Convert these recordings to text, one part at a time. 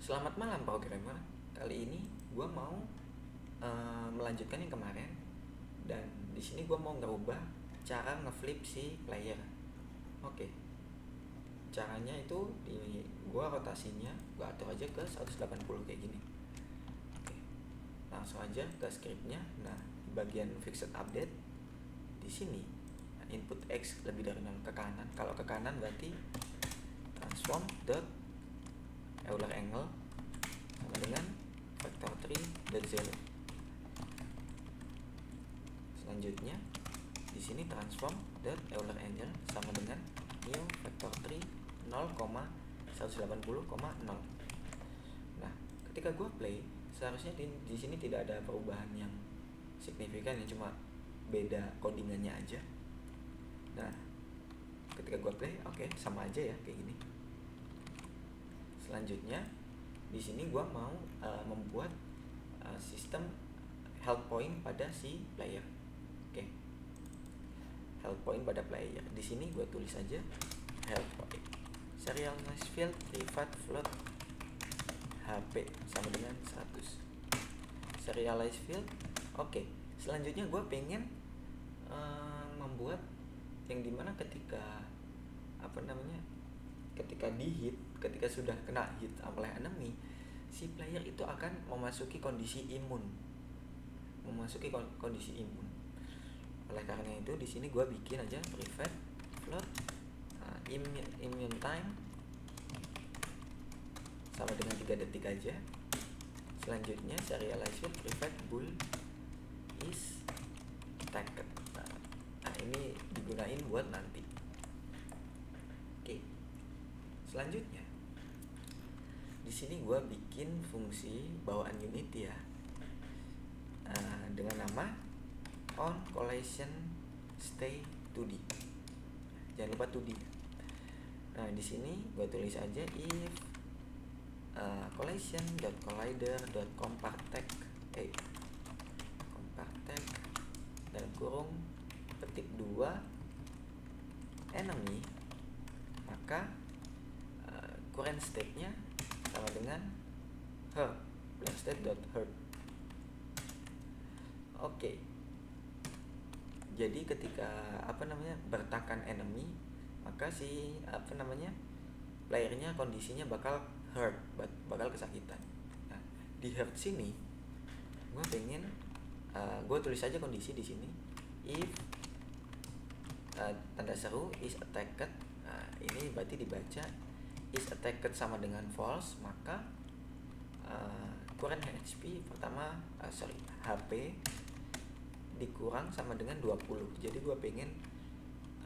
Selamat malam programmer. Kali ini gue mau melanjutkan yang kemarin, dan di sini gue mau ngerubah cara ngeflip si player. Oke. Caranya itu di gue rotasinya gue atur aja ke 180 kayak gini. Oke. Langsung aja ke scriptnya. Nah, di bagian fixed update di sini input X lebih dari 0 ke kanan. Kalau ke kanan berarti transform dot Euler angle sama dengan vector 3.0. Selanjutnya di sini transform dot Euler angle sama dengan new vector 3 0,180,0. Nah, ketika gua play seharusnya di sini tidak ada perubahan yang signifikan, yang cuma beda codingannya aja. Nah, ketika gua play, oke, sama aja ya kayak gini. Selanjutnya di sini gua mau membuat sistem health point pada si player. Oke. Health point pada player. Di sini gua tulis aja health point. Serialized field private float HP sama dengan 100. Serialized field. Oke. Selanjutnya gua pengen membuat yang dimana ketika ketika sudah kena hit oleh enemy, si player itu akan memasuki kondisi imun. Oleh karena itu di sini gue bikin aja private float immune time sama dengan 3 detik aja. Selanjutnya serialized private bool is taken. Nah, ini digunain buat nanti. Oke. Selanjutnya di sini gue bikin fungsi bawaan unit ya, dengan nama on collation stay 2D. Jangan lupa 2D. Nah, di sini gue tulis aja if collision.collider.compartTag compartTag dalam kurung petik 2 enemy, maka current state-nya sama dengan hurt, player state.hurt. Oke. Jadi ketika bertakan enemy, maka si playernya kondisinya bakal hurt, bakal kesakitan. Nah, di hurt sini gue pengen gue tulis aja kondisi di sini if tanda seru is attacked. Nah, ini berarti dibaca is attacked sama dengan false, maka current HP pertama HP dikurang sama dengan 20. Jadi gue pengen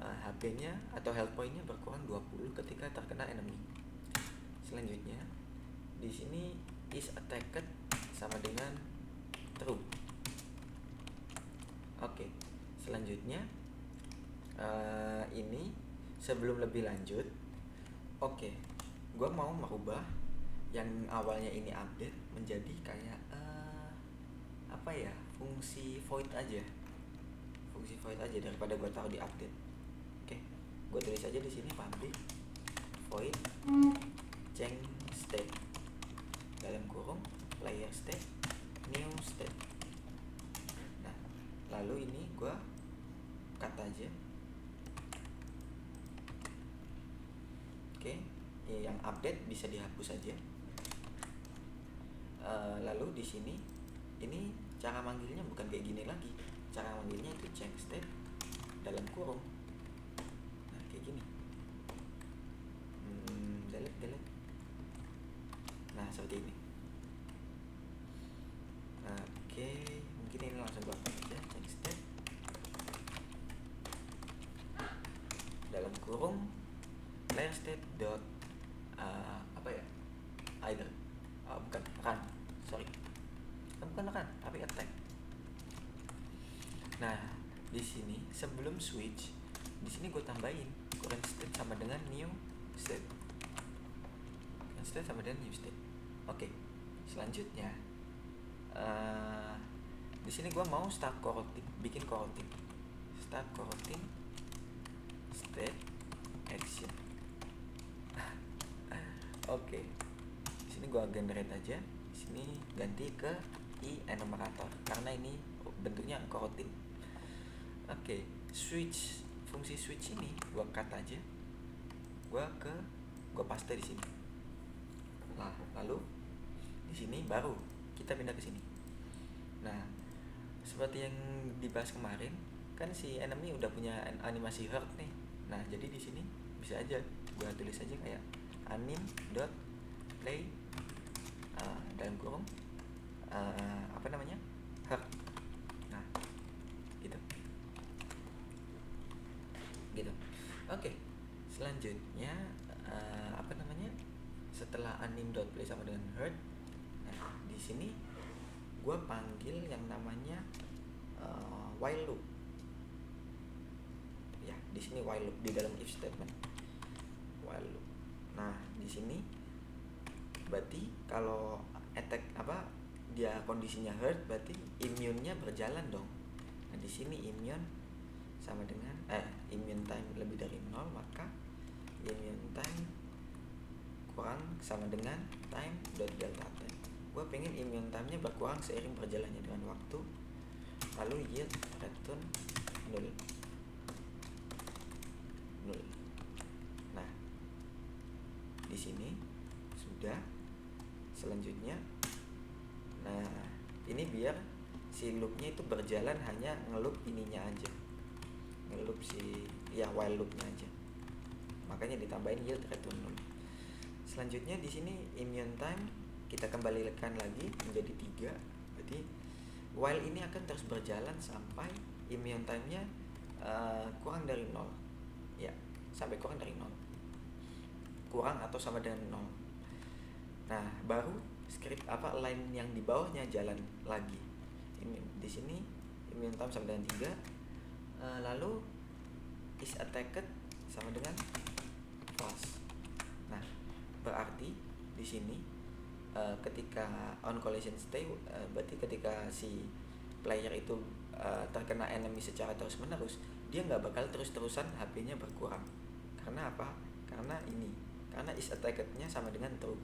HP-nya atau health point-nya berkurang 20 ketika terkena enemy. Selanjutnya di sini is attacked sama dengan true. Oke. Selanjutnya ini sebelum lebih lanjut, oke, gue mau merubah yang awalnya ini update menjadi kayak fungsi void aja daripada gue taruh di update. Oke, gue tulis aja di sini public void change state dalam kurung player state new state. Nah, lalu ini gue cut aja. Oke, yang update bisa dihapus aja. Lalu di sini ini cara manggilnya bukan kayak gini lagi. Cara manggilnya itu check state dalam kurung. Nah, kayak gini. Delete. Nah, seperti ini. Oke, mungkin ini langsung gue hapus aja. Check state dalam kurung player state dot idle. Bukan run, tapi attack. Nah, di sini sebelum switch, di sini gue tambahin current state sama dengan new state. Current state sama dengan new state. Oke. Selanjutnya di sini gue mau bikin coroutine. Start coroutine state action. Oke. Di sini gua generate aja. Di sini ganti ke enumerator karena ini bentuknya coroutine. Oke, switch, fungsi switch ini gua cut aja. Gua paste di sini. Nah, lalu di sini baru kita pindah ke sini. Nah, seperti yang dibahas kemarin, kan si enemy udah punya animasi hurt nih. Nah, jadi di sini bisa aja gua tulis aja kayak anim dot play dalam kurung hurt. Nah, gitu. Oke, selanjutnya setelah anim dot play sama dengan hurt, nah di sini gue panggil yang namanya while loop. Ya, di sini while loop di dalam if statement while loop. Nah, di sini berarti kalau attack dia kondisinya hurt, berarti immune-nya berjalan dong. Nah, di sini immune sama dengan immune time lebih dari 0, maka immune time kurang sama dengan time dot delta time. Gue pengen immune time-nya berkurang seiring berjalannya dengan waktu. Lalu yield return 0. Nah, di sini sudah. Selanjutnya, nah ini biar si loopnya itu berjalan hanya ngeloop ininya aja, ngeloop si while loopnya aja. Makanya ditambahin yield return 0. Selanjutnya di sini immune time kita kembalikan lagi menjadi 3. Berarti while ini akan terus berjalan sampai immune time-nya kurang dari 0. Ya, sampai kurang dari 0. Kurang atau sama dengan 0. Nah, baru script line yang di bawahnya jalan lagi. Ini di sini immune time sama dengan 3. Lalu is attacked sama dengan false. Nah, berarti di sini ketika on collision state, berarti ketika si player itu terkena enemy secara terus menerus, dia nggak bakal terus-terusan HP-nya berkurang. Karena apa? Karena is attacked-nya sama dengan true.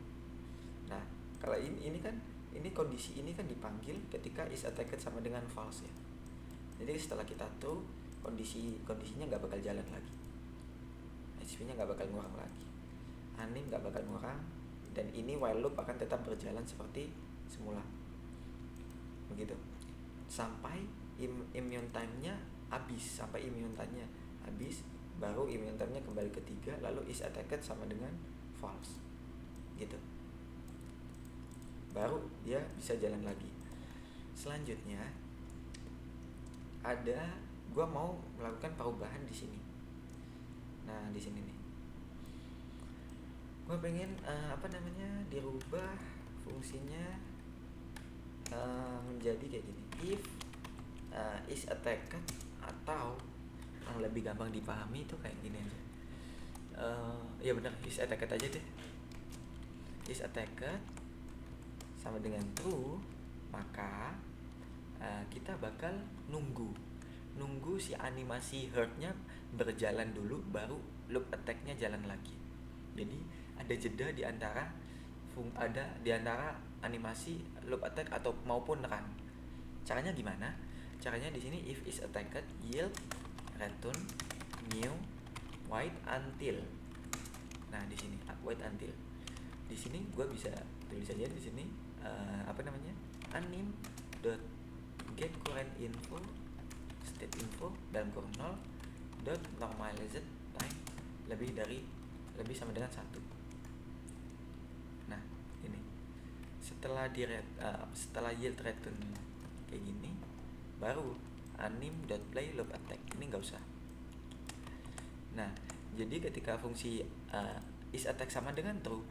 Nah, kalau ini kan kondisi ini kan dipanggil ketika is attacked sama dengan false ya. Jadi setelah kita true, kondisinya nggak bakal jalan lagi. HP-nya nggak bakal ngurang lagi. Anim nggak bakal ngurang, dan ini while loop akan tetap berjalan seperti semula. Begitu. Sampai immune time-nya habis, baru immune time-nya kembali ke 3, lalu is attacked sama dengan false. Gitu. Baru dia bisa jalan lagi. Selanjutnya gua mau melakukan perubahan di sini. Nah, di sini nih. Gua pengen dirubah fungsinya menjadi kayak gini. If is attacked, atau yang lebih gampang dipahami itu kayak gini aja. Ya benar, is attacked aja deh. Is attacked sama dengan true, maka kita bakal nunggu si animasi hurt-nya berjalan dulu, baru loop attack-nya jalan lagi. Jadi ada jeda di antara animasi loop attack atau maupun run. Caranya gimana? Caranya di sini if is attacked yield return new wait until. Nah, di sini wait until. Di sini gue bisa tulis aja di sini anim dot get current info state info dalam kurung 0 dot normalized time lebih sama dengan 1. Nah, ini setelah yield return kayak gini, baru anim dot play loop attack. Ini nggak usah. Nah, jadi ketika fungsi is attack sama dengan true,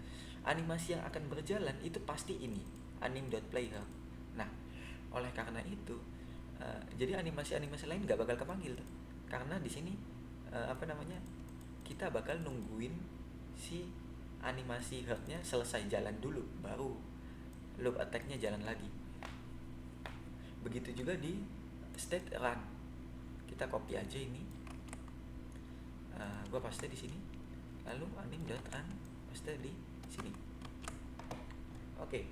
animasi yang akan berjalan itu pasti ini anim dot play hurt. Nah, oleh karena itu jadi animasi lain nggak bakal kepanggil tuh, karena di sini kita bakal nungguin si animasi hurt-nya selesai jalan dulu, baru loop attack-nya jalan lagi. Begitu juga di state run. Kita copy aja ini, gua paste di sini, lalu anim dot run paste di sini. Oke,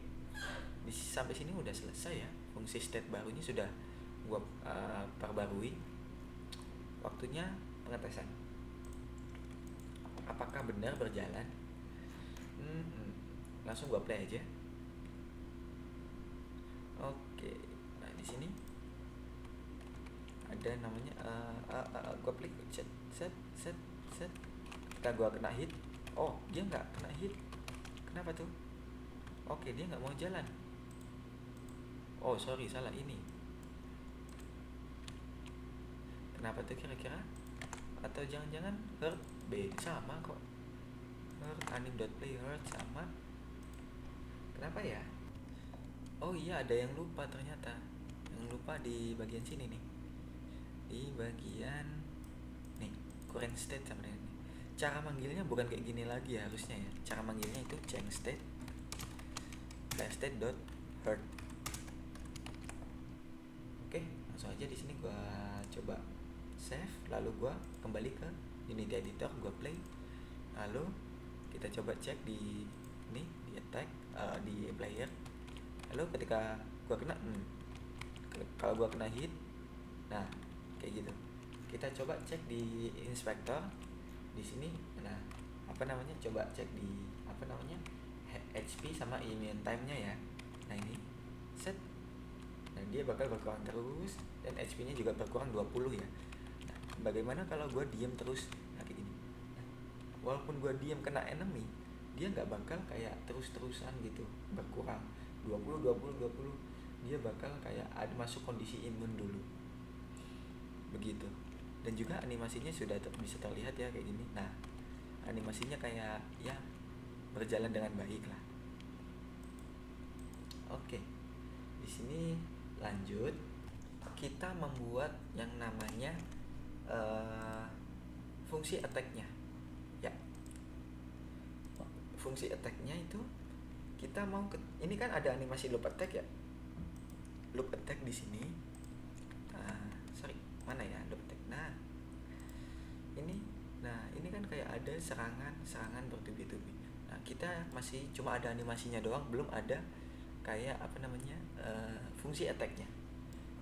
sampai sini udah selesai ya. Fungsi state barunya sudah gua perbarui. Waktunya pengetesan. Apakah benar berjalan? Langsung gua play aja. Oke, nah di sini ada namanya gua klik set set set set. Ketika gua kena hit, oh dia nggak kena hit. Kenapa tuh? Oke, dia nggak mau jalan. Oh sorry, salah ini. Kenapa tuh kira-kira? Atau jangan-jangan hurt sama kok. Hurt anim.play hurt sama. Kenapa ya? Oh iya, ada yang lupa ternyata. Yang lupa di bagian sini nih. Di bagian nih, current state sama dengan ini. Cara manggilnya bukan kayak gini lagi ya harusnya ya. Cara manggilnya itu change state player state dot hurt. Oke, langsung aja di sini gua coba save, lalu gua kembali ke Unity Editor, gua play. Lalu kita coba cek di ini di attack di player. Lalu ketika gua kena kalau gua kena hit, nah kayak gitu. Kita coba cek di inspector di sini. Nah, apa namanya? Coba cek di apa namanya? HP sama immune time-nya ya. Nah, ini set. Nah, dia bakal berkurang terus dan HP-nya juga berkurang 20 ya. Nah, bagaimana kalau gua diem terus? Nah, kayak gini. Nah, walaupun gua diem kena enemy, dia nggak bakal kayak terus-terusan gitu berkurang 20. Dia bakal kayak ada masuk kondisi imun dulu begitu. Dan juga animasinya sudah bisa terlihat ya kayak gini. Nah, animasinya kayak ya berjalan dengan baik lah. Oke, di sini lanjut, kita membuat yang namanya fungsi attack-nya ya. Fungsi attack-nya itu kita mau ini kan ada animasi loop attack ya. Loop attack di sini. Sorry, mana ya loop attack? Nah, ini kan kayak ada serangan bertubi-tubi. Nah, kita masih cuma ada animasinya doang, belum ada kayak apa namanya fungsi attack-nya.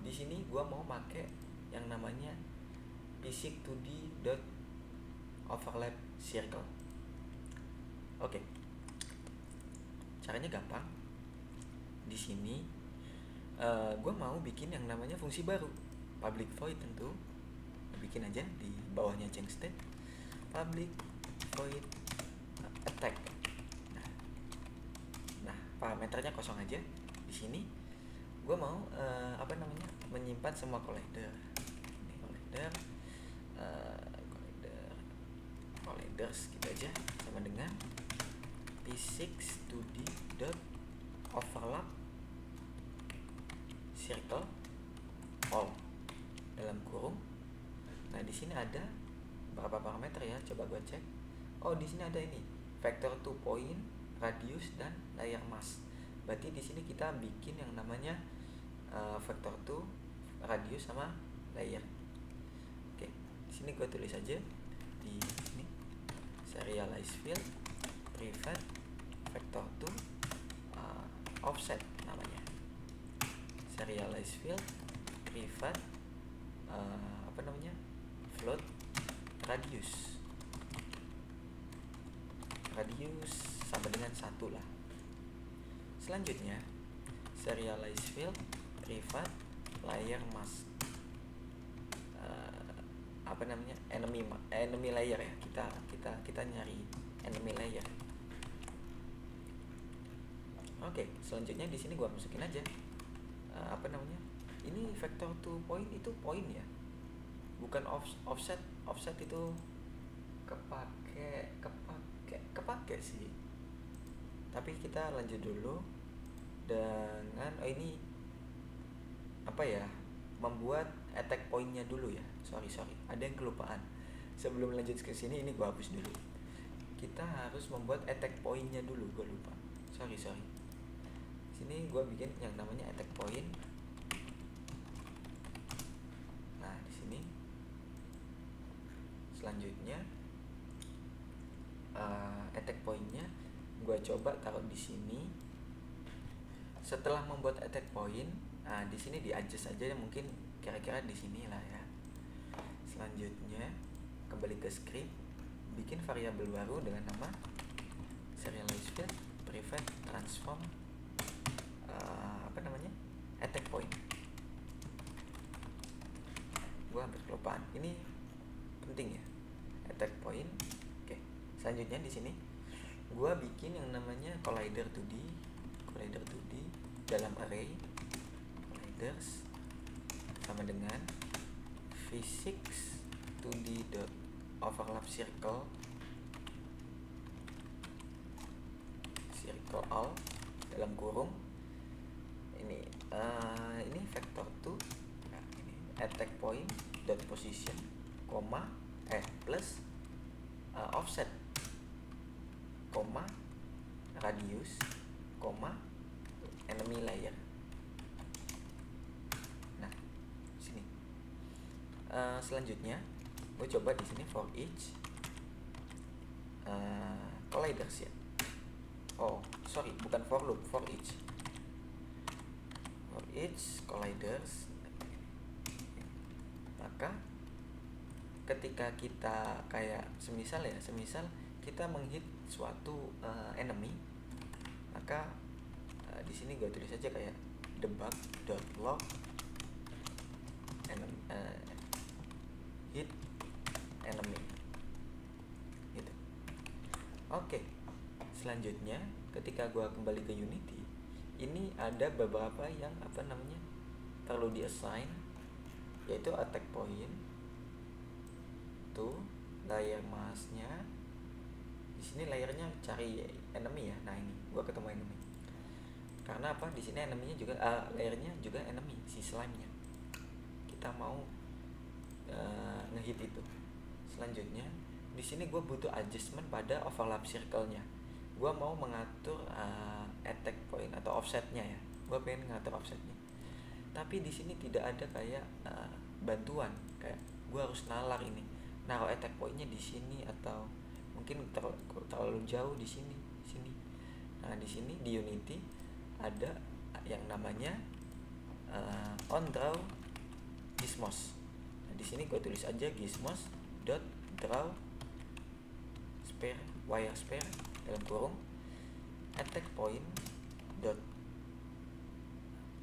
Di sini gua mau pakai yang namanya basic 2D dot overlap circle. Oke. Caranya gampang. Di sini gua mau bikin yang namanya fungsi baru, public void tentu. Bikin aja di bawahnya change state public void attack. Nah, parameternya kosong aja. Di sini gue mau apa namanya menyimpan semua collider. Ini colliders gitu aja, sama dengan p6 2d dot overlap circle all dalam kurung. Nah, di sini ada berapa parameter ya? Coba gue cek. Oh, di sini ada ini vector 2 point, radius dan layer mask. Berarti di sini kita bikin yang namanya vector 2, radius sama layer. Oke, di sini gue tulis aja di sini serialize field private vector 2 offset namanya. Serialize field private apa namanya? Float radius sama dengan 1 lah. Selanjutnya serialize field private layer mask apa namanya enemy layer ya. Kita nyari enemy layer. Oke, selanjutnya di sini gua masukin aja apa namanya, ini vector 2 point itu point ya, bukan offset itu kepake sih. Tapi kita lanjut dulu dengan ini apa ya, membuat attack pointnya dulu ya. Sorry ada yang kelupaan. Sebelum lanjut ke sini ini gua hapus dulu. Kita harus membuat attack pointnya dulu, gua lupa. Sorry. Sini gua bikin yang namanya attack point. Nah, di sini selanjutnya attack pointnya gue coba taruh di sini setelah membuat attack point, nah di sini di adjust aja, mungkin kira-kira di sini lah ya. Selanjutnya kembali ke script, bikin variabel baru dengan nama serialize field private transform attack point. Gua hampir kelupaan, ini penting ya, attack point. Oke, selanjutnya di sini gua bikin yang namanya collider 2D dalam array colliders sama dengan physics 2D dot overlap circle all dalam kurung ini vector 2, nah, ini attack point dot position koma plus offset koma radius koma enemy layer. Nah sini selanjutnya gue coba di sini for each colliders ya. Bukan for loop, for each colliders. Maka ketika kita kayak semisal kita menghit suatu enemy, maka di sini gue tulis aja kayak debug.log hit enemy gitu. Oke. Selanjutnya ketika gua kembali ke Unity, ini ada beberapa yang perlu di-assign, yaitu attack point tuh layer masknya. Di sini layernya cari enemy ya. Nah, ini gua ketemu enemy. Karena apa? Di sini enemy-nya juga layernya juga enemy, si slime-nya. Kita mau ngehit itu. Selanjutnya di sini gue butuh adjustment pada overlap circle-nya. Gue mau mengatur attack point atau offsetnya ya. Gue pengen ngatur offsetnya. Tapi di sini tidak ada kayak bantuan, kayak gue harus nalar ini, naruh attack point-nya di sini atau mungkin terlalu jauh di sini. Nah di sini di Unity ada yang namanya on draw gizmos. Nah di sini gue tulis aja gizmos dot draw wire spare dalam kurung attack point dot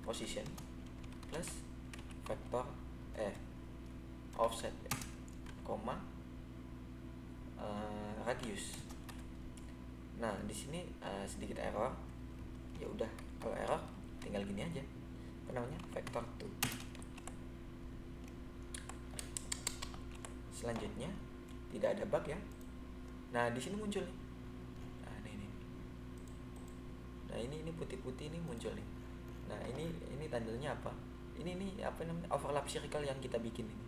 position plus vector offset ya, koma radius. Nah di sini sedikit error. Ya udah, kalau error tinggal gini aja, vector 2. Selanjutnya tidak ada bug ya. Nah di sini muncul nih. Nah ini putih-putih ini muncul nih. Nah ini tandanya apa? Ini overlap circle yang kita bikin ini.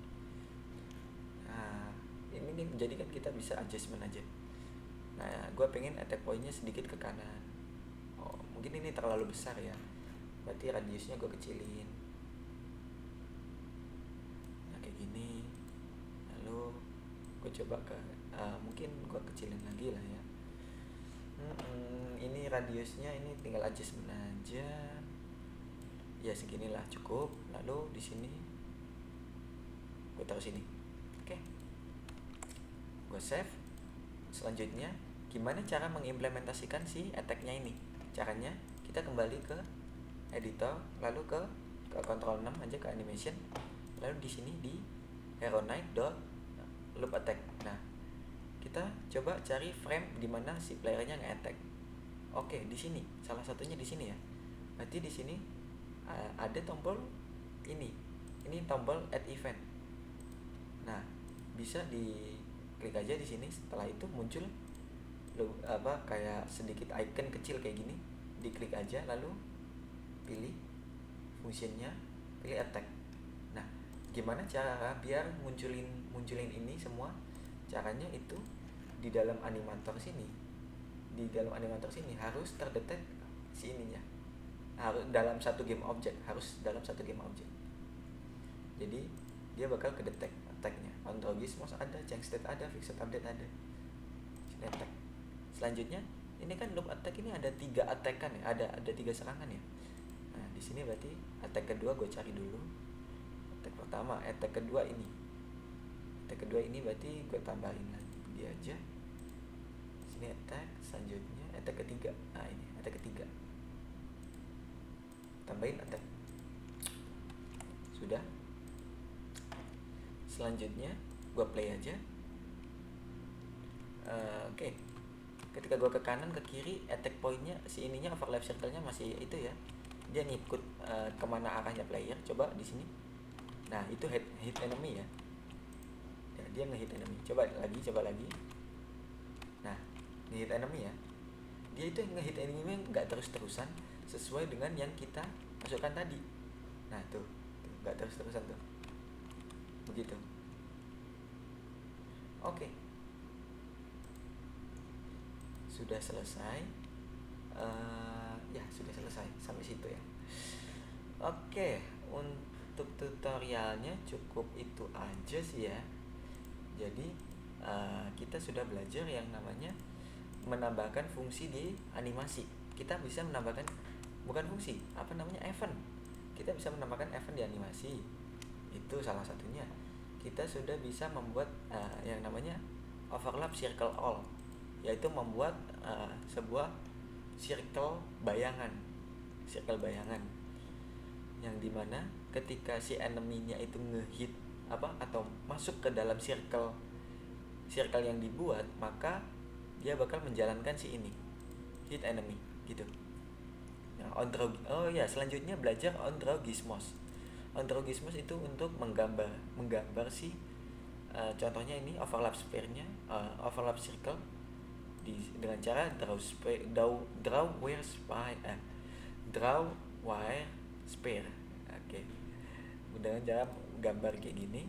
Nah ini nih, jadi kan kita bisa adjustment aja. Nah gue pengen attack point-nya sedikit ke kanan. Mungkin ini terlalu besar ya, berarti radiusnya gue kecilin. Nah kayak gini. Lalu gue coba mungkin gue kecilin lagi lah ya. Ini radiusnya ini tinggal adjustment aja. Ya seginilah cukup. Lalu di sini gue taruh sini. Oke. Gue save. Selanjutnya gimana cara mengimplementasikan si attack-nya ini? Caranya kita kembali ke editor, lalu ke control 6 aja, ke animation. Lalu di sini di hero knight dot loop attack. Nah, kita coba cari frame di mana si playernya nge-attack. Oke, di sini. Salah satunya di sini ya. Berarti di sini ada tombol ini. Ini tombol add event. Nah, bisa diklik aja di sini. Setelah itu muncul kayak sedikit icon kecil kayak gini. Diklik aja, lalu pilih fungsinya, pilih attack. Nah, gimana cara biar munculin ini semua? Caranya itu di dalam animator sini. Di dalam animator sini harus terdetek si ininya. Harus dalam satu game object, Jadi dia bakal kedetek attack-nya. On draw gizmos ada, change state ada, fixed update ada. Sini attack. Selanjutnya, ini kan loop attack ini ada 3 attackan ya, ada 3 serangan ya. di sini berarti attack kedua gue cari dulu. Attack pertama, attack kedua ini. Attack kedua ini berarti gue tambahin lagi dia aja. Sini attack, selanjutnya attack ketiga. Nah, ini attack ketiga. Tambahin attack. Sudah. Selanjutnya gue play aja. Oke. Ketika gue ke kanan ke kiri, attack pointnya si ininya overlap circle-nya masih itu ya. Dia ngikut kemana arahnya player. Coba di sini. Nah, itu hit enemy ya. Dia nge-hit enemy. Coba lagi. Nah, nge-hit enemy ya. Dia itu nge-hit enemy nggak terus-terusan sesuai dengan yang kita masukkan tadi. Nah, tuh nggak terus-terusan tuh. Begitu. Oke. Sudah selesai. Ya, sudah selesai sampai situ ya. Oke, untuk tutorialnya cukup itu aja sih ya. Jadi kita sudah belajar yang namanya menambahkan fungsi di animasi. Kita bisa menambahkan bukan fungsi, event. Kita bisa menambahkan event di animasi. Itu salah satunya. Kita sudah bisa membuat yang namanya overlap circle all, yaitu membuat sebuah circle bayangan yang dimana ketika si enemy-nya itu nge-hit atau masuk ke dalam circle yang dibuat, maka dia bakal menjalankan si ini hit enemy gitu. Nah, selanjutnya belajar Ondraogismos. Ondraogismos itu untuk menggambar si contohnya ini overlap sphere-nya, overlap circle dengan cara draw wire sphere. Oke. Dengan cara gambar kayak gini.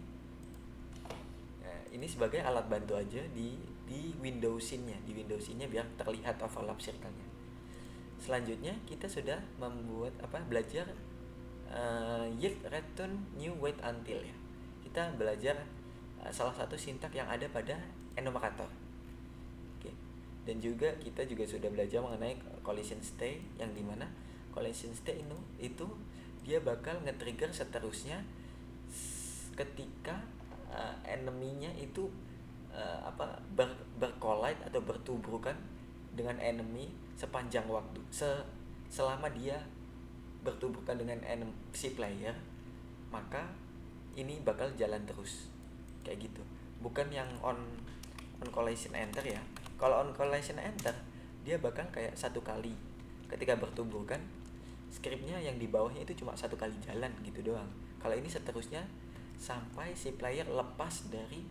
Nah, ini sebagai alat bantu aja di window scene-nya, biar terlihat overlap circle-nya. Selanjutnya kita sudah belajar yield return new wait until ya. Kita belajar salah satu sintak yang ada pada enumerator. Oke. Dan juga kita sudah belajar mengenai collision stay, yang dimana collision stay itu dia bakal nge-trigger seterusnya ketika enemy-nya itu berkolide atau bertuburkan dengan enemy sepanjang waktu. Selama dia bertuburkan dengan si player, maka ini bakal jalan terus kayak gitu. Bukan yang on collision enter ya. Kalau on collision enter, dia bakal kayak satu kali ketika bertuburkan, scriptnya yang di bawahnya itu cuma satu kali jalan gitu doang. Kalau ini seterusnya sampai si player lepas dari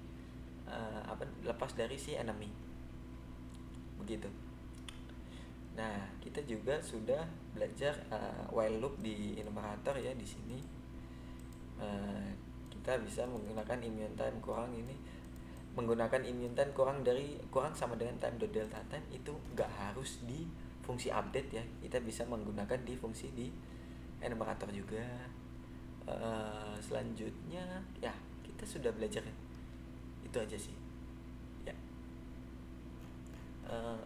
si enemy begitu. Nah, kita juga sudah belajar while loop di enumerator ya. Di sini kita bisa menggunakan immune time kurang sama dengan time dot delta time. Itu nggak harus di fungsi update ya, kita bisa menggunakan di fungsi di enumerator juga. Selanjutnya ya, kita sudah belajar ya. Itu aja sih ya.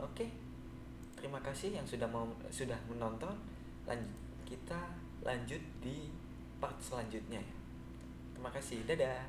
Oke. Terima kasih yang sudah menonton. Kita lanjut di part selanjutnya ya. Terima kasih, dadah.